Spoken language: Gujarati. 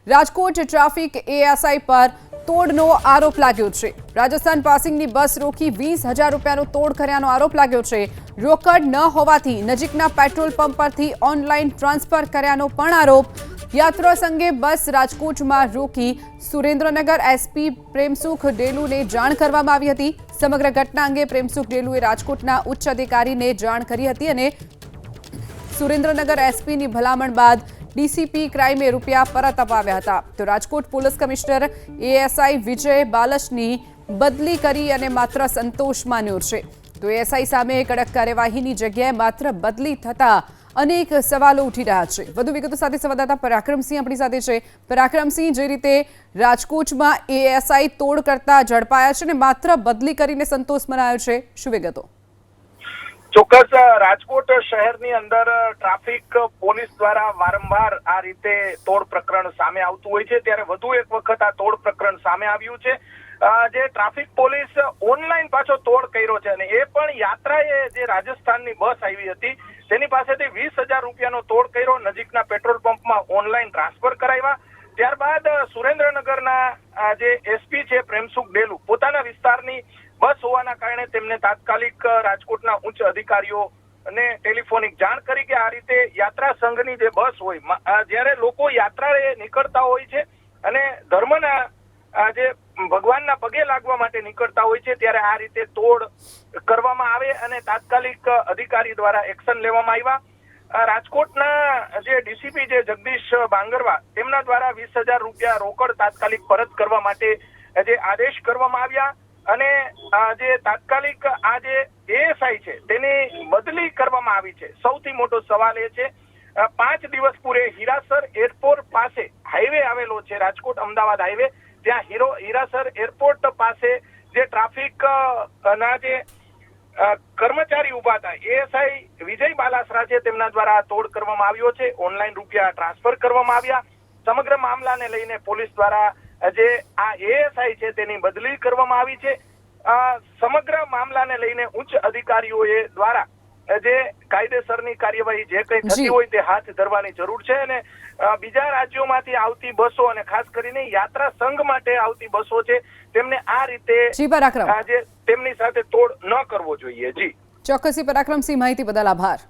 રાજકોટ ટ્રાફિક એએસઆઈ પર તોડનો આરોપ લાગ્યો છે। રાજસ્થાન પાસિંગની બસ રોકી 20,000 રૂપિયાનો તોડ કર્યાનો આરોપ લાગ્યો છે। રોકડ ન હોવાથી નજીકના પેટ્રોલ પંપ પરથી ઓનલાઈન ટ્રાન્સફર કર્યાનો પણ આરોપ। યાત્રા સંઘે બસ રાજકોટમાં રોકી સુરેન્દ્રનગર એસપી પ્રેમસુખ ડેલુને જાણ કરવામાં આવી હતી। સમગ્ર ઘટના અંગે પ્રેમસુખ ડેલુએ રાજકોટના ઉચ્ચ અધિકારીને જાણ કરી હતી અને સુરેન્દ્રનગર એસપીની ભલામણ બાદ ડીસીપી ક્રાઇમે રૂપિયા પરત અપાવ્યા હતા। તો રાજકોટ પોલીસ કમિશનર એએસઆઈ વિજય બાલશની બદલી કરી અને માત્ર સંતોષ માન્યો છે। તો એએસઆઈ સામે કડક કાર્યવાહીની જગ્યાએ માત્ર બદલી થતા અનેક સવાલો ઉઠી રહ્યા છે। વધુ વિગતો સાથે સંવાદદાતા પરાક્રમસિંહ આપણી સાથે છે। પરાક્રમસિંહ, જે રીતે રાજકોટમાં એએસઆઈ તોડ કરતા ઝડપાયા છે ને માત્ર બદલી કરીને સંતોષ મનાયો છે, શું વિગતો? ચોક્કસ રાજકોટ શહેરની અંદર ટ્રાફિક પોલીસ દ્વારા વારંવાર આ રીતે તોડ પ્રકરણ સામે આવતું હોય છે, ત્યારે વધુ એક વખત આ તોડ પ્રકરણ સામે આવ્યું છે। જે ટ્રાફિક પોલીસ ઓનલાઈન પાછો તોડ કર્યો છે અને એ પણ યાત્રાએ જે રાજસ્થાનની બસ આવી હતી તેની પાસેથી 20,000 રૂપિયાનો તોડ કર્યો, નજીકના પેટ્રોલ પંપમાં ઓનલાઈન ટ્રાન્સફર કરાવ્યા। ત્યારબાદ સુરેન્દ્રનગરના જે એસપી છે પ્રેમસુખ ડેલુ, પોતાના વિસ્તારની બસ હોવાના કારણે તેમને તાત્કાલિક રાજકોટના ઉચ્ચ અધિકારીઓને ટેલિફોનિક જાણ કરી કે આ રીતે યાત્રા સંઘની જે બસ હોય, જ્યારે લોકો યાત્રાએ નીકળતા હોય છે અને ધર્મના જે ભગવાનના પગે લાગવા માટે નીકળતા હોય છે, ત્યારે આ રીતે તોડ કરવામાં આવે અને તાત્કાલિક અધિકારી દ્વારા એક્શન લેવામાં આવ્યા। રાજકોટના જે ડીસીપી જે જગદીશ બાંગરવા, તેમના દ્વારા 20,000 રૂપિયા રોકડ તાત્કાલિક પરત કરવા માટે જે આદેશ કરવામાં આવ્યા અને જે તાત્કાલિક આ જે એએસઆઈ છે તેની બદલી કરવામાં આવી છે। સૌથી મોટો સવાલ એ છે 5 દિવસ પૂરે હીરાસર એરપોર્ટ પાસે હાઈવે આવેલો છે, રાજકોટ અમદાવાદ હાઈવે, ત્યાં હીરાસર એરપોર્ટ પાસે જે ટ્રાફિક ના જે કર્મચારી ઉભા હતા, એએસઆઈ વિજય બાલાસરા છે, તેમના દ્વારા તોડ કરવામાં આવ્યો છે, ઓનલાઈન રૂપિયા ટ્રાન્સફર કરવામાં આવ્યા। સમગ્ર મામલાને લઈને પોલીસ દ્વારા જે આ એએસઆઈ છે તેની બદલી કરવામાં આવી છે। સમગ્ર મામલાને લઈને ઉચ્ચ અધિકારીઓએ દ્વારા જે કાયદેસરની કાર્યવાહી જે કંઈ થતી હોય તે હાથ ધરવાની જરૂર છે અને બીજા રાજ્યોમાંથી આવતી બસો અને ખાસ કરીને યાત્રા સંઘ માટે આવતી બસો છે તેમને આ રીતે જે તેમની સાથે તોડ ન કરવો જોઈએ। જી ચોક્કસથી પરાક્રમસિંહ, માહિતી બદલ આભાર।